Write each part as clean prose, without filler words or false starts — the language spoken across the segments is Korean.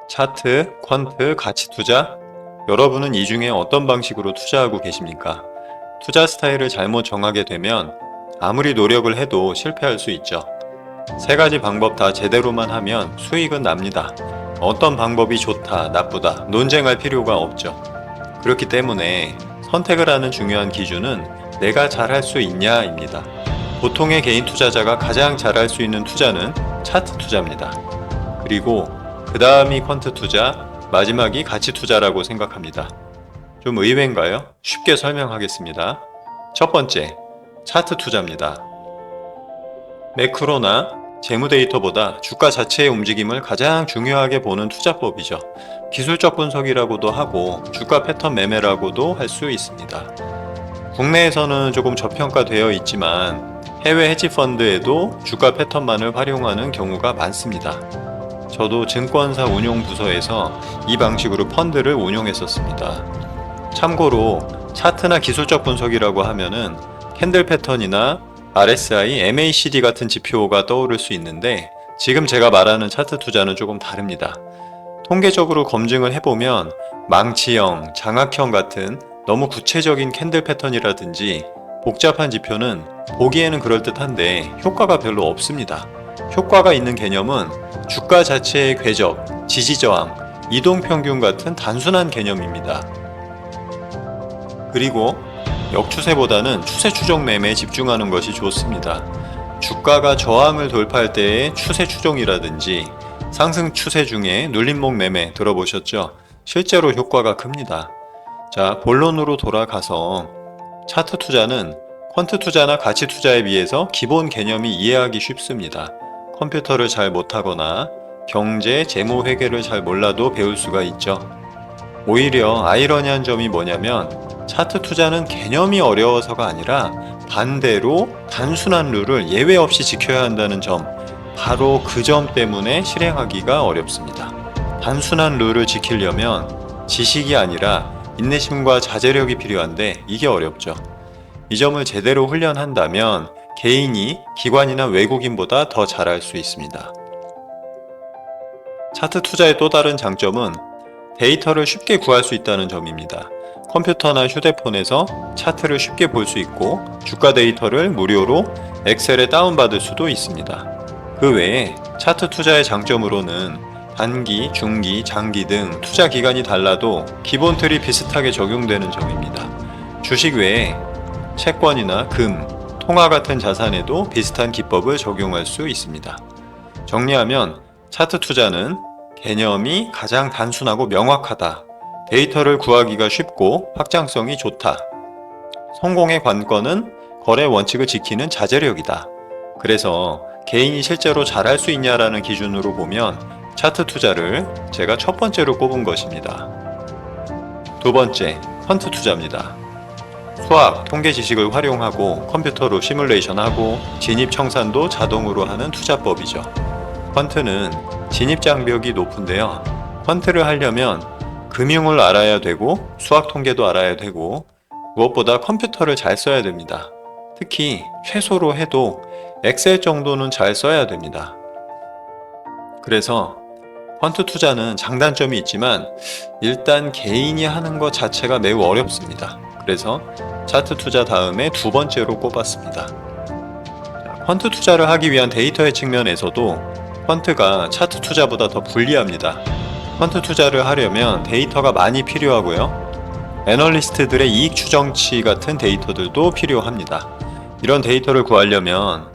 차트, 퀀트, 가치 투자? 여러분은 이 중에 어떤 방식으로 투자하고 계십니까? 투자 스타일을 잘못 정하게 되면 아무리 노력을 해도 실패할 수 있죠. 세 가지 방법 다 제대로만 하면 수익은 납니다. 어떤 방법이 좋다, 나쁘다 논쟁할 필요가 없죠. 그렇기 때문에 선택을 하는 중요한 기준은 내가 잘할 수 있냐입니다. 보통의 개인 투자자가 가장 잘할 수 있는 투자는 차트 투자입니다. 그리고 그 다음이 퀀트 투자, 마지막이 가치 투자라고 생각합니다. 좀 의외인가요? 쉽게 설명하겠습니다. 첫 번째, 차트 투자입니다. 매크로나 재무 데이터보다 주가 자체의 움직임을 가장 중요하게 보는 투자법이죠. 기술적 분석이라고도 하고 주가 패턴 매매라고도 할 수 있습니다. 국내에서는 조금 저평가되어 있지만 해외 헤지펀드에도 주가 패턴만을 활용하는 경우가 많습니다. 저도 증권사 운용부서에서 이 방식으로 펀드를 운용했었습니다. 참고로 차트나 기술적 분석이라고 하면은 캔들 패턴이나 RSI, MACD 같은 지표가 떠오를 수 있는데 지금 제가 말하는 차트 투자는 조금 다릅니다. 통계적으로 검증을 해보면 망치형, 장악형 같은 너무 구체적인 캔들 패턴이라든지 복잡한 지표는 보기에는 그럴듯한데 효과가 별로 없습니다. 효과가 있는 개념은 주가 자체의 궤적, 지지저항, 이동평균 같은 단순한 개념입니다. 그리고 역추세보다는 추세 추종 매매에 집중하는 것이 좋습니다. 주가가 저항을 돌파할 때의 추세 추종이라든지 상승 추세 중에 눌림목 매매 들어보셨죠? 실제로 효과가 큽니다. 자, 본론으로 돌아가서 차트 투자는 퀀트 투자나 가치 투자에 비해서 기본 개념이 이해하기 쉽습니다. 컴퓨터를 잘 못하거나 경제, 재무 회계를 잘 몰라도 배울 수가 있죠. 오히려 아이러니한 점이 뭐냐면 차트 투자는 개념이 어려워서가 아니라 반대로 단순한 룰을 예외 없이 지켜야 한다는 점, 바로 그 점 때문에 실행하기가 어렵습니다. 단순한 룰을 지키려면 지식이 아니라 인내심과 자제력이 필요한데 이게 어렵죠. 이 점을 제대로 훈련한다면 개인이 기관이나 외국인보다 더 잘할 수 있습니다. 차트 투자의 또 다른 장점은 데이터를 쉽게 구할 수 있다는 점입니다. 컴퓨터나 휴대폰에서 차트를 쉽게 볼 수 있고 주가 데이터를 무료로 엑셀에 다운받을 수도 있습니다. 그 외에 차트 투자의 장점으로는 단기, 중기, 장기 등 투자 기간이 달라도 기본 틀이 비슷하게 적용되는 점입니다. 주식 외에 채권이나 금, 통화 같은 자산에도 비슷한 기법을 적용할 수 있습니다. 정리하면 차트 투자는 개념이 가장 단순하고 명확하다. 데이터를 구하기가 쉽고 확장성이 좋다. 성공의 관건은 거래 원칙을 지키는 자제력이다. 그래서 개인이 실제로 잘할 수 있냐라는 기준으로 보면 차트 투자를 제가 첫 번째로 꼽은 것입니다. 두 번째, 퀀트 투자입니다. 수학, 통계 지식을 활용하고 컴퓨터로 시뮬레이션하고 진입 청산도 자동으로 하는 투자법이죠. 퀀트는 진입 장벽이 높은데요. 퀀트를 하려면 금융을 알아야 되고 수학 통계도 알아야 되고 무엇보다 컴퓨터를 잘 써야 됩니다. 특히 최소로 해도 엑셀 정도는 잘 써야 됩니다. 그래서 퀀트 투자는 장단점이 있지만 일단 개인이 하는 것 자체가 매우 어렵습니다. 그래서 차트 투자 다음에 두 번째로 꼽았습니다. 퀀트 투자를 하기 위한 데이터의 측면에서도 퀀트가 차트 투자보다 더 불리합니다. 퀀트 투자를 하려면 데이터가 많이 필요하고요. 애널리스트들의 이익 추정치 같은 데이터들도 필요합니다. 이런 데이터를 구하려면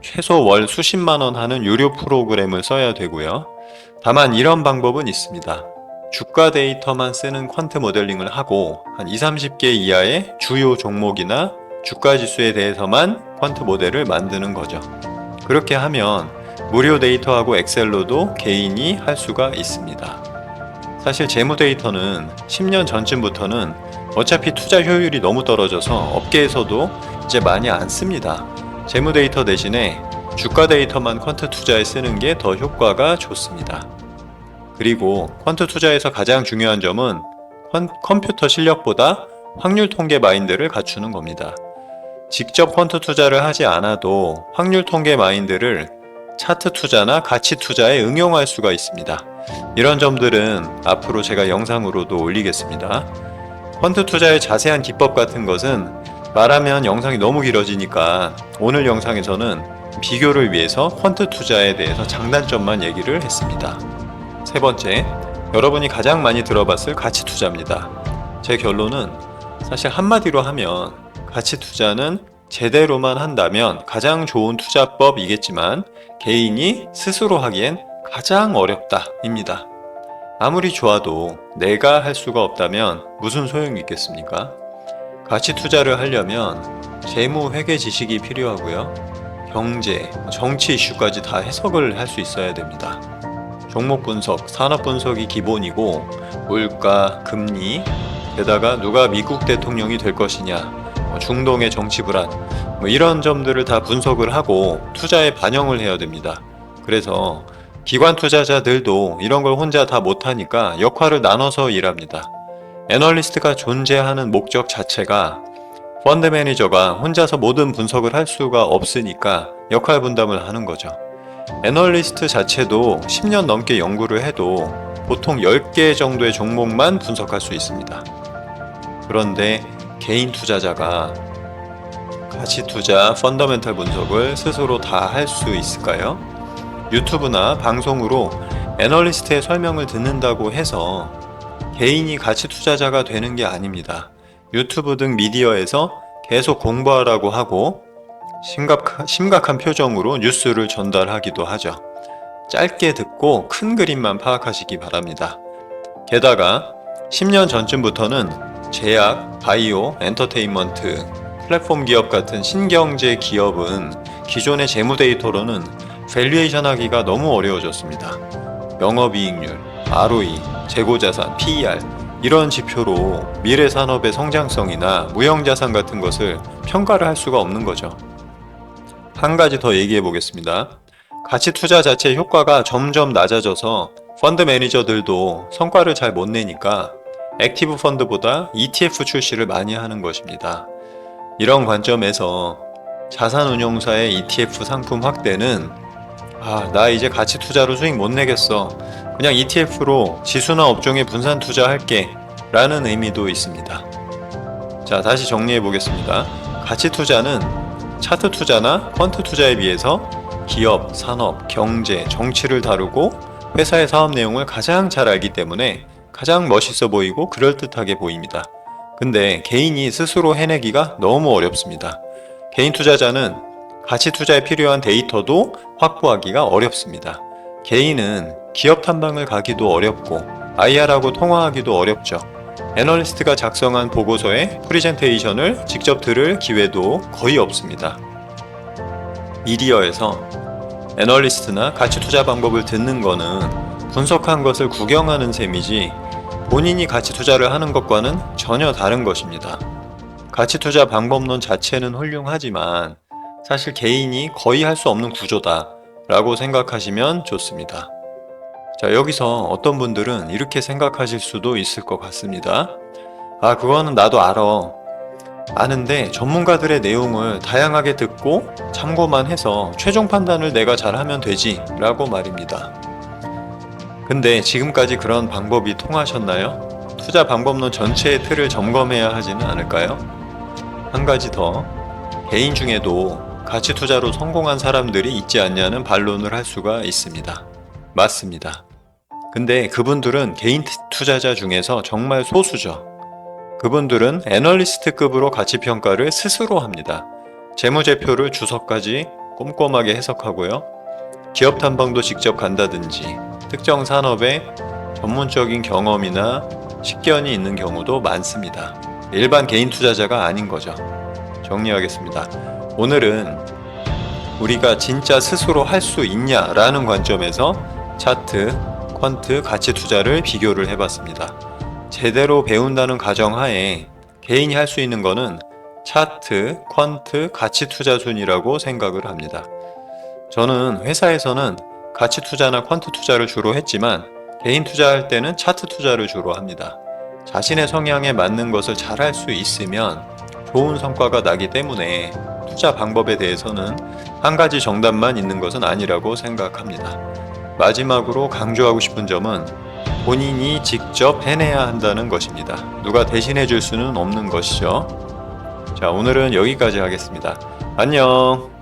최소 월 수십만 원 하는 유료 프로그램을 써야 되고요. 다만 이런 방법은 있습니다. 주가 데이터만 쓰는 퀀트 모델링을 하고 한 20-30개 이하의 주요 종목이나 주가 지수에 대해서만 퀀트 모델을 만드는 거죠. 그렇게 하면 무료 데이터하고 엑셀로도 개인이 할 수가 있습니다. 사실 재무 데이터는 10년 전쯤부터는 어차피 투자 효율이 너무 떨어져서 업계에서도 이제 많이 안 씁니다. 재무 데이터 대신에 주가 데이터만 퀀트 투자에 쓰는 게 더 효과가 좋습니다. 그리고 퀀트 투자에서 가장 중요한 점은 컴퓨터 실력보다 확률 통계 마인드를 갖추는 겁니다. 직접 퀀트 투자를 하지 않아도 확률 통계 마인드를 차트 투자나 가치 투자에 응용할 수가 있습니다. 이런 점들은 앞으로 제가 영상으로도 올리겠습니다. 펀드 투자의 자세한 기법 같은 것은 말하면 영상이 너무 길어지니까 오늘 영상에서는 비교를 위해서 펀드 투자에 대해서 장단점만 얘기를 했습니다. 세 번째, 여러분이 가장 많이 들어봤을 가치 투자입니다. 제 결론은 사실 한마디로 하면 가치 투자는 제대로만 한다면 가장 좋은 투자법이겠지만 개인이 스스로 하기엔 가장 어렵다입니다. 아무리 좋아도 내가 할 수가 없다면 무슨 소용이 있겠습니까? 가치 투자를 하려면 재무 회계 지식이 필요하고요. 경제, 정치 이슈까지 다 해석을 할 수 있어야 됩니다. 종목 분석, 산업 분석이 기본이고 물가, 금리, 게다가 누가 미국 대통령이 될 것이냐, 중동의 정치 불안, 이런 점들을 다 분석을 하고 투자에 반영을 해야 됩니다. 그래서 기관 투자자들도 이런 걸 혼자 다 못하니까 역할을 나눠서 일합니다. 애널리스트가 존재하는 목적 자체가 펀드 매니저가 혼자서 모든 분석을 할 수가 없으니까 역할 분담을 하는 거죠. 애널리스트 자체도 10년 넘게 연구를 해도 보통 10개 정도의 종목만 분석할 수 있습니다. 그런데 개인 투자자가 가치 투자, 펀더멘탈 분석을 스스로 다 할 수 있을까요? 유튜브나 방송으로 애널리스트의 설명을 듣는다고 해서 개인이 가치 투자자가 되는 게 아닙니다. 유튜브 등 미디어에서 계속 공부하라고 하고 심각한 표정으로 뉴스를 전달하기도 하죠. 짧게 듣고 큰 그림만 파악하시기 바랍니다. 게다가 10년 전쯤부터는 제약, 바이오, 엔터테인먼트, 플랫폼 기업 같은 신경제 기업은 기존의 재무 데이터로는 밸류에이션 하기가 너무 어려워졌습니다. 영업이익률, ROE, 재고자산, PER 이런 지표로 미래 산업의 성장성이나 무형자산 같은 것을 평가를 할 수가 없는 거죠. 한 가지 더 얘기해 보겠습니다. 가치 투자 자체의 효과가 점점 낮아져서 펀드 매니저들도 성과를 잘 못 내니까 액티브 펀드보다 ETF 출시를 많이 하는 것입니다. 이런 관점에서 자산운용사의 ETF 상품 확대는 나 이제 가치 투자로 수익 못 내겠어. 그냥 ETF로 지수나 업종에 분산 투자할게 라는 의미도 있습니다. 자, 다시 정리해 보겠습니다. 가치 투자는 차트 투자나 펀드 투자에 비해서 기업, 산업, 경제, 정치를 다루고 회사의 사업 내용을 가장 잘 알기 때문에 가장 멋있어 보이고 그럴듯하게 보입니다. 근데 개인이 스스로 해내기가 너무 어렵습니다. 개인 투자자는 가치 투자에 필요한 데이터도 확보하기가 어렵습니다. 개인은 기업 탐방을 가기도 어렵고 IR하고 통화하기도 어렵죠. 애널리스트가 작성한 보고서의 프리젠테이션을 직접 들을 기회도 거의 없습니다. 미디어에서 애널리스트나 가치 투자 방법을 듣는 거는 분석한 것을 구경하는 셈이지 본인이 가치 투자를 하는 것과는 전혀 다른 것입니다. 가치 투자 방법론 자체는 훌륭하지만 사실 개인이 거의 할 수 없는 구조다 라고 생각하시면 좋습니다. 자, 여기서 어떤 분들은 이렇게 생각하실 수도 있을 것 같습니다. 그거는 나도 아는데 전문가들의 내용을 다양하게 듣고 참고만 해서 최종 판단을 내가 잘하면 되지 라고 말입니다. 근데 지금까지 그런 방법이 통하셨나요? 투자 방법론 전체의 틀을 점검해야 하지는 않을까요? 한 가지 더, 개인 중에도 가치 투자로 성공한 사람들이 있지 않냐는 반론을 할 수가 있습니다. 맞습니다. 근데 그분들은 개인 투자자 중에서 정말 소수죠. 그분들은 애널리스트급으로 가치평가를 스스로 합니다. 재무제표를 주석까지 꼼꼼하게 해석하고요. 기업 탐방도 직접 간다든지 특정 산업에 전문적인 경험이나 식견이 있는 경우도 많습니다. 일반 개인 투자자가 아닌 거죠. 정리하겠습니다. 오늘은 우리가 진짜 스스로 할 수 있냐라는 관점에서 차트, 퀀트, 가치 투자를 비교를 해봤습니다. 제대로 배운다는 가정하에 개인이 할 수 있는 거는 차트, 퀀트, 가치 투자 순이라고 생각을 합니다. 저는 회사에서는 가치 투자나 퀀트 투자를 주로 했지만 개인 투자할 때는 차트 투자를 주로 합니다. 자신의 성향에 맞는 것을 잘 할 수 있으면 좋은 성과가 나기 때문에 투자 방법에 대해서는 한 가지 정답만 있는 것은 아니라고 생각합니다. 마지막으로 강조하고 싶은 점은 본인이 직접 해내야 한다는 것입니다. 누가 대신해 줄 수는 없는 것이죠. 자, 오늘은 여기까지 하겠습니다. 안녕.